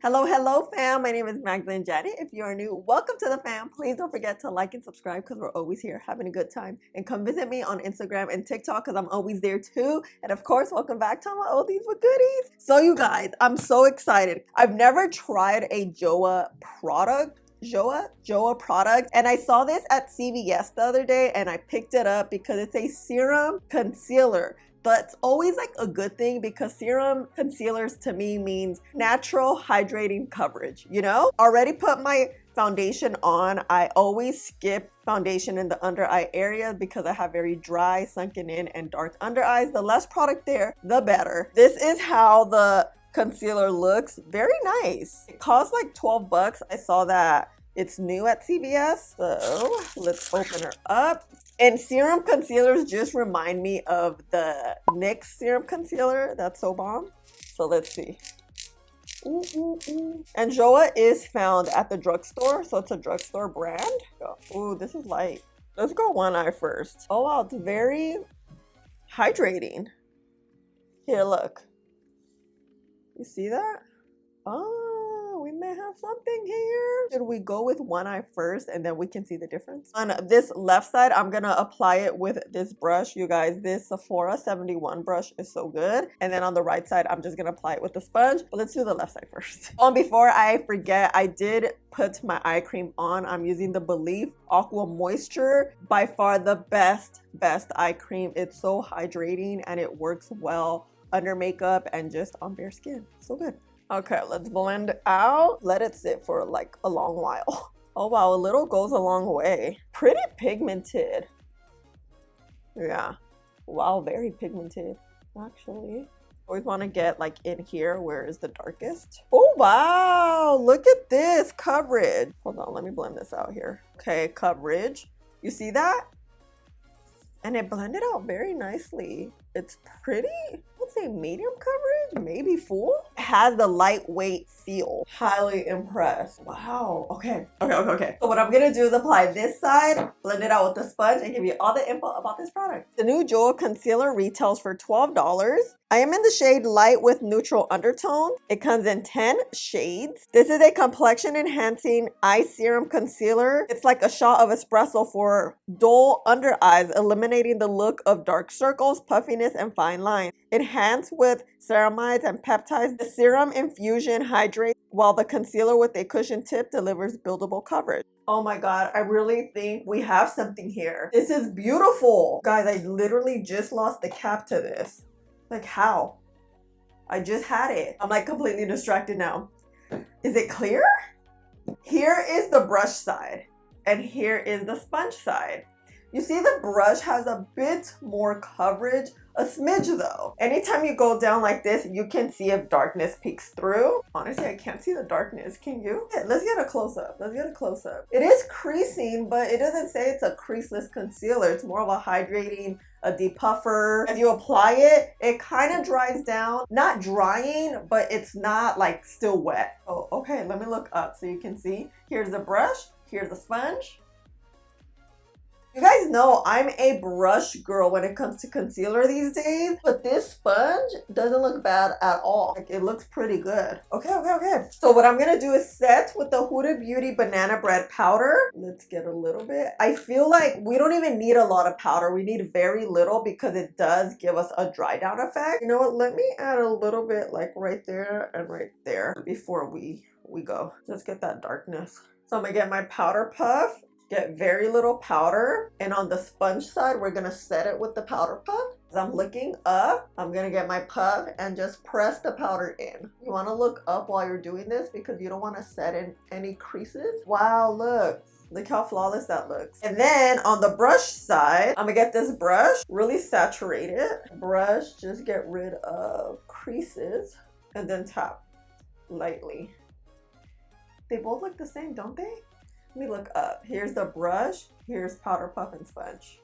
Hello fam, my name is MagdalineJanet. If you are new, welcome to the fam. Please don't forget to like and subscribe because we're always here having a good time. And come visit me on Instagram and TikTok because I'm always there too. And of course, welcome back to my oldies with goodies. So you guys, I'm so excited. I've never tried a Joah product. Joah product, and I saw this at CVS the other day and I picked it up because it's a serum concealer. That's always like a good thing because serum concealers to me means natural hydrating coverage, you know? Already put my foundation on. I always skip foundation in the under eye area because I have very dry, sunken in, and dark under eyes. The less product there, the better. This is how the concealer looks. Very nice. It costs like 12 bucks. I saw that it's new at CVS. So let's open her up. And serum concealers just remind me of the NYX serum concealer. That's so bomb. So let's see. And Joah is found at the drugstore. So it's a drugstore brand. Ooh, this is light. Let's go one eye first. Oh wow, it's very hydrating. Here, look. You see that? Oh, we may have something here. Should we go with one eye first and then we can see the difference? On this left side, I'm gonna apply it with this brush. You guys, this Sephora 71 brush is so good. And then on the right side, I'm just gonna apply it with the sponge. But let's do the left side first. Before I forget, I did put my eye cream on. I'm using the Believe Aqua Moisture. By far the best eye cream. It's so hydrating and it works well under makeup and just on bare skin. So good. Okay, let's blend out. Let it sit for like a long while. Oh wow, a little goes a long way. Pretty pigmented. Yeah. Wow, very pigmented, actually. Always want to get like in here where is the darkest. Oh wow, look at this coverage. Hold on, let me blend this out here. Okay, coverage. You see that? And it blended out very nicely. It's pretty, let's say medium coverage, maybe full. It has the lightweight feel. Highly impressed. Wow, okay. So what I'm gonna do is apply this side, blend it out with the sponge, and give you all the info about this product. The new Joah concealer retails for $12. I am in the shade light with neutral undertone. It comes in 10 shades. This is a complexion enhancing eye serum concealer. It's like a shot of espresso for dull under eyes, eliminating the look of dark circles, puffiness, and fine lines. Enhanced with ceramides and peptides, the serum infusion hydrates while the concealer with a cushion tip delivers buildable coverage. Oh my god, I really think we have something here. This is beautiful. Guys, I literally just lost the cap to this. Like how? I just had it. I'm like completely distracted now. Is it clear? Here is the brush side and here is the sponge side. You see the brush has a bit more coverage, a smidge though. Anytime you go down like this, you can see if darkness peeks through. Honestly, I can't see the darkness. Can you? Yeah, let's get a close-up. It is creasing, but it doesn't say it's a creaseless concealer. It's more of a hydrating, a depuffer. As you apply it, it kind of dries down. Not drying, but it's not like still wet. Oh, okay, let me look up so you can see. Here's the brush, here's the sponge. You guys know I'm a brush girl when it comes to concealer these days, but this sponge doesn't look bad at all. Like, it looks pretty good. Okay. So what I'm gonna do is set with the Huda Beauty Banana Bread powder. Let's get a little bit. I feel like we don't even need a lot of powder. We need very little because it does give us a dry down effect. You know what? Let me add a little bit like right there and right there before we go. Just get that darkness. So I'm gonna get my powder puff. Get very little powder, and on the sponge side we're gonna set it with the powder puff. As I'm looking up, I'm gonna get my puff and just press the powder in. You want to look up while you're doing this because you don't want to set in any creases. Wow, look how flawless that looks. And then on the brush side, I'm gonna get this brush, really saturate it. Brush, just get rid of creases and then tap lightly. They both look the same, don't they? Let me look up. Here's the brush. Here's powder puff and sponge.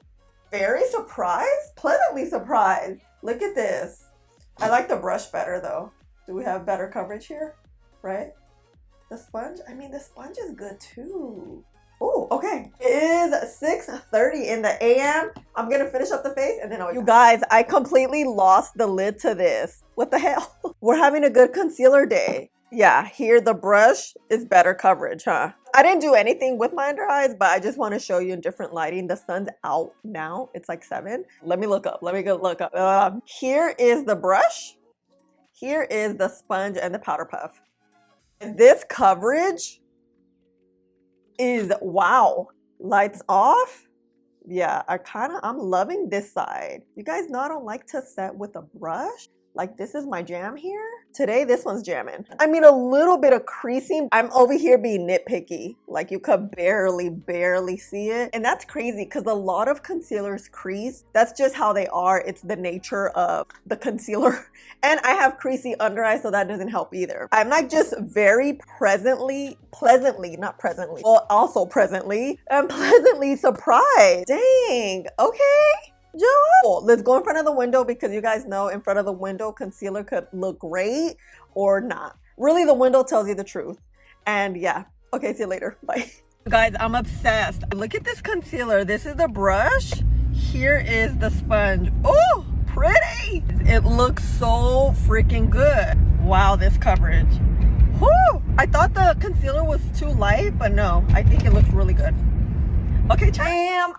Very surprised? Pleasantly surprised. Look at this. I like the brush better though. Do we have better coverage here? Right? The sponge? I mean, the sponge is good too. Oh, okay. It is 6:30 in the AM. I'm gonna finish up the face and then you guys, I completely lost the lid to this. What the hell? We're having a good concealer day. Yeah, here the brush is better coverage, huh? I didn't do anything with my under eyes, but I just want to show you in different lighting. The sun's out now. It's like 7. Let me look up. Let me go look up. Here is the brush. Here is the sponge and the powder puff. This coverage is wow. Lights off. Yeah, I'm loving this side. You guys know I don't like to set with a brush. Like, this is my jam here. Today, this one's jamming. I mean, a little bit of creasing. I'm over here being nitpicky. Like, you could barely see it. And that's crazy because a lot of concealers crease. That's just how they are. It's the nature of the concealer. And I have creasy under eyes, so that doesn't help either. I'm like just very pleasantly, not presently, well, also presently, and pleasantly surprised. Dang, okay. Joah, let's go in front of the window because you guys know in front of the window concealer could look great or not. Really, the window tells you the truth. And yeah, okay, see you later. Bye. Guys, I'm obsessed. Look at this concealer. This is the brush. Here is the sponge. Oh, pretty. It looks so freaking good. Wow, this coverage. Whew, I thought the concealer was too light, but no, I think it looks really good. Okay,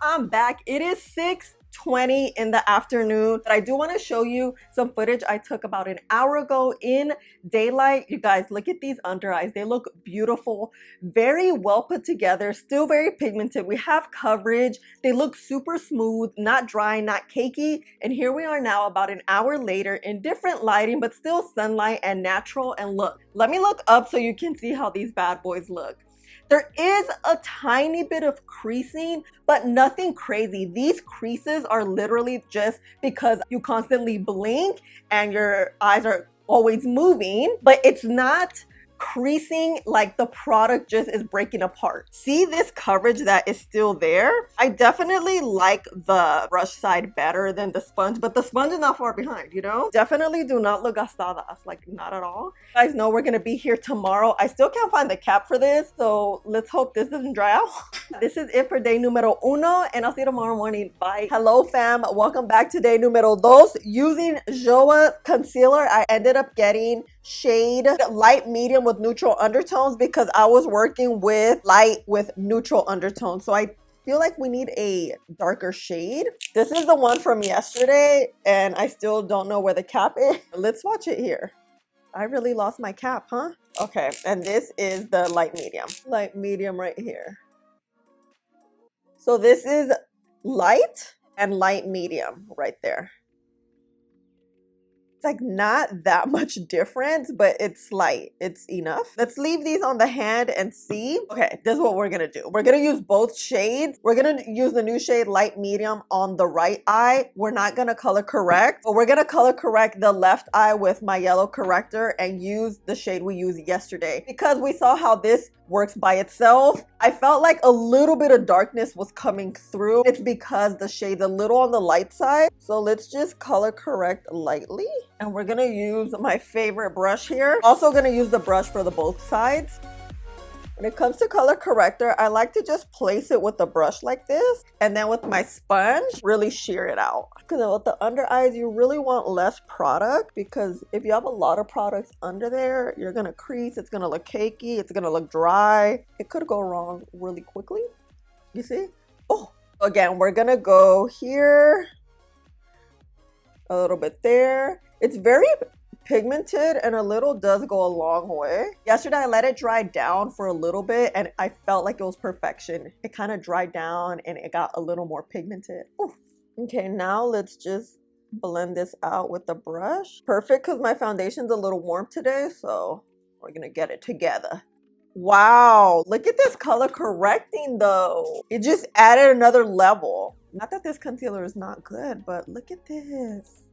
I'm back. It is 6:20 in the afternoon. But I do want to show you some footage I took about an hour ago in daylight. You guys, look at these under eyes. They look beautiful, very well put together, still very pigmented. We have coverage. They look super smooth, not dry, not cakey. And here we are now about an hour later in different lighting, but still sunlight and natural. And look, let me look up so you can see how these bad boys look. There is a tiny bit of creasing, but nothing crazy. These creases are literally just because you constantly blink and your eyes are always moving, but it's not creasing like the product just is breaking apart. See this coverage that is still there? I definitely like the brush side better than the sponge, but the sponge is not far behind, you know? Definitely do not look gastadas, like not at all. You guys know we're gonna be here tomorrow. I still can't find the cap for this, so let's hope this doesn't dry out. This is it for day numero 1, and I'll see you tomorrow morning. Bye. Hello fam, welcome back to day numero 2. Using Joah concealer, I ended up getting shade light medium with neutral undertones because I was working with light with neutral undertones. So I feel like we need a darker shade. This is the one from yesterday and I still don't know where the cap is. Let's swatch it here. I really lost my cap, huh? Okay, and this is the light medium right here. So this is light and light medium right there. It's like not that much difference, but it's light. It's enough. Let's leave these on the hand and see. Okay, this is what we're gonna do. We're gonna use both shades. We're gonna use the new shade light medium on the right eye. We're not gonna color correct, but we're gonna color correct the left eye with my yellow corrector and use the shade we used yesterday. Because we saw how this works by itself, I felt like a little bit of darkness was coming through. It's because the shade's a little on the light side. So let's just color correct lightly. And we're gonna use my favorite brush here. Also gonna use the brush for the both sides. When it comes to color corrector, I like to just place it with the brush like this. And then with my sponge, really sheer it out. Because with the under eyes, you really want less product. Because if you have a lot of products under there, you're gonna crease, it's gonna look cakey, it's gonna look dry. It could go wrong really quickly. You see? Oh, again, we're gonna go here. A little bit there. It's very pigmented and a little does go a long way. Yesterday I let it dry down for a little bit and I felt like it was perfection. It kind of dried down and it got a little more pigmented. Ooh. Okay, now let's just blend this out with the brush. Perfect, because my foundation's a little warm today, so we're gonna get it together. Wow, look at this color correcting though. It just added another level. Not that this concealer is not good, but look at this.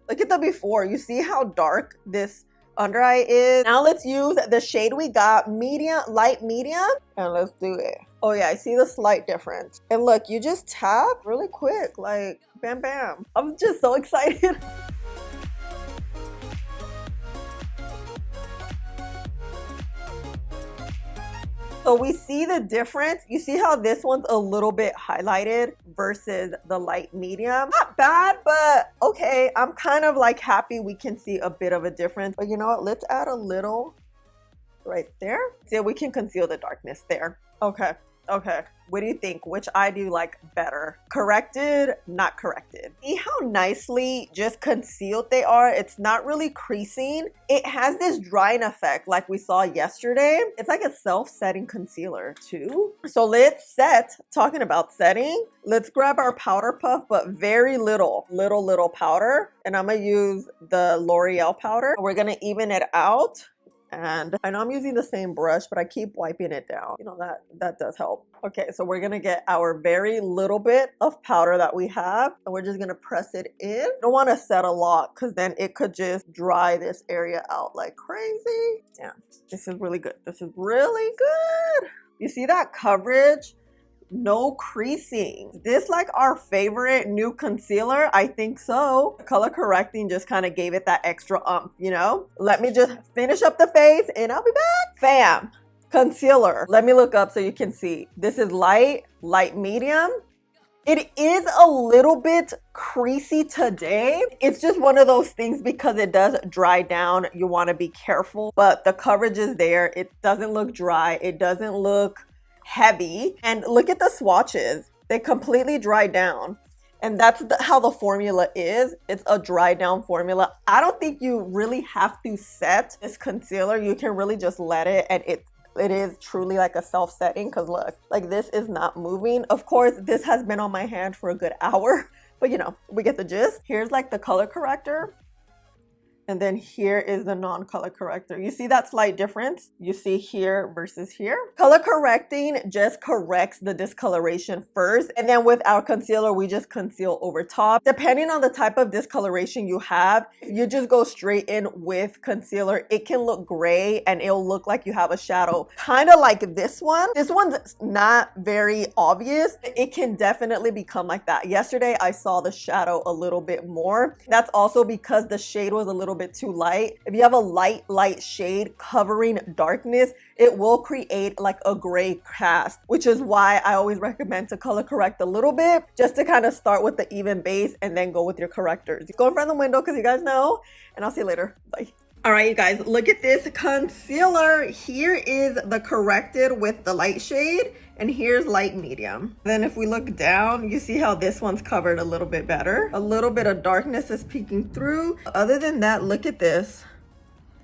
Look at the before. You see how dark this under eye is? Now let's use the shade we got, medium, light medium, and let's do it. Oh yeah, I see the slight difference. And look, you just tap really quick, like bam, bam. I'm just so excited. So we see the difference. You see how this one's a little bit highlighted versus the light medium. Not bad, but okay. I'm kind of like happy we can see a bit of a difference. But you know what? Let's add a little right there. See, we can conceal the darkness there. Okay. Okay, what do you think? Which eye do you like better? Corrected, not corrected? See how nicely just concealed they are? It's not really creasing. It has this drying effect like we saw yesterday. It's like a self-setting concealer too. So let's set, talking about setting, let's grab our powder puff, but very little powder. And I'm gonna use the L'Oreal powder. We're gonna even it out. And I know I'm using the same brush, but I keep wiping it down. You know, that does help. Okay, so we're gonna get our very little bit of powder that we have, and we're just gonna press it in. I don't wanna set a lot because then it could just dry this area out like crazy. Yeah, this is really good. This is really good. You see that coverage? No creasing. Is this like our favorite new concealer? I think so. Color correcting just kind of gave it that extra you know? Let me just finish up the face and I'll be back. Fam, concealer. Let me look up so you can see. This is light medium. It is a little bit creasy today. It's just one of those things because it does dry down. You want to be careful, but the coverage is there. It doesn't look dry. It doesn't look heavy. And look at the swatches. They completely dry down. And that's how the formula is. It's a dry down formula. I don't think you really have to set this concealer. You can really just let it, and it is truly like a self-setting, because look, like this is not moving. Of course, this has been on my hand for a good hour, but you know, we get the gist. Here's like the color corrector. And then here is the non-color corrector. You see that slight difference? You see here versus here. Color correcting just corrects the discoloration first. And then with our concealer, we just conceal over top. Depending on the type of discoloration you have, if you just go straight in with concealer, it can look gray and it'll look like you have a shadow. Kind of like this one. This one's not very obvious. It can definitely become like that. Yesterday, I saw the shadow a little bit more. That's also because the shade was a little bit too light. If you have a light shade covering darkness, it will create like a gray cast, which is why I always recommend to color correct a little bit, just to kind of start with the even base and then go with your correctors. Go in front of the window because you guys know, and I'll see you later. Bye. All right, you guys, look at this concealer. Here is the corrected with the light shade, and here's light medium. Then if we look down, you see how this one's covered a little bit better. A little bit of darkness is peeking through. Other than that, look at this.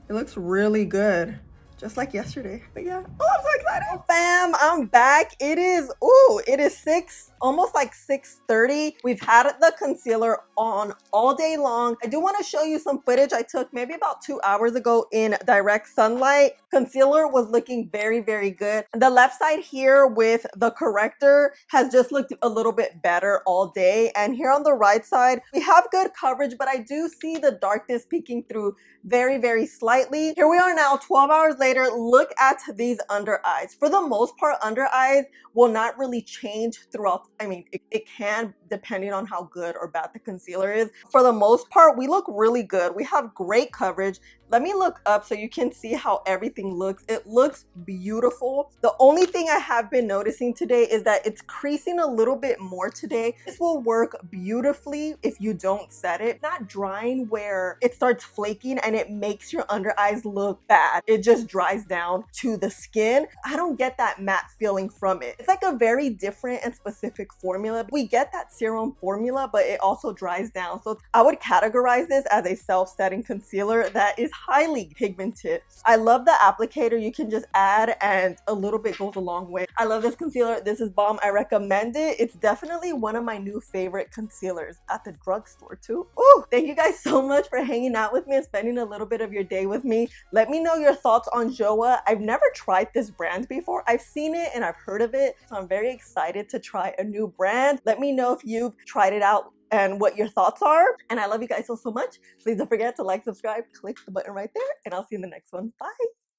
It looks really good. Just like yesterday. But yeah, oh, I'm so excited. Fam, I'm back. It is almost like 6:30. We've had the concealer on all day long. I do want to show you some footage I took maybe about 2 hours ago in direct sunlight. Concealer was looking very, very good. The left side here with the corrector has just looked a little bit better all day. And here on the right side, we have good coverage, but I do see the darkness peeking through very, very slightly. Here we are now, 12 hours later. Look at these under eyes. For the most part, under eyes will not really change throughout. I mean, it can, depending on how good or bad the concealer is. For the most part, we look really good. We have great coverage. Let me look up so you can see how everything looks. It looks beautiful. The only thing I have been noticing today is that it's creasing a little bit more today. This will work beautifully if you don't set it. It's not drying where it starts flaking and it makes your under eyes look bad. It just dries down to the skin. I don't get that matte feeling from it. It's like a very different and specific formula. We get that serum formula, but it also dries down. So I would categorize this as a self-setting concealer that is highly pigmented. I love the applicator. You can just add, and a little bit goes a long way. I love this concealer. This is bomb. I recommend it. It's definitely one of my new favorite concealers at the drugstore too. Oh, thank you guys so much for hanging out with me and spending a little bit of your day with me. Let me know your thoughts on Joah. I've never tried this brand before. I've seen it and I've heard of it, so I'm very excited to try a new brand. Let me know if you've tried it out and what your thoughts are. And I love you guys so much. Please don't forget to like, subscribe, click the button right there, and I'll see you in the next one. Bye.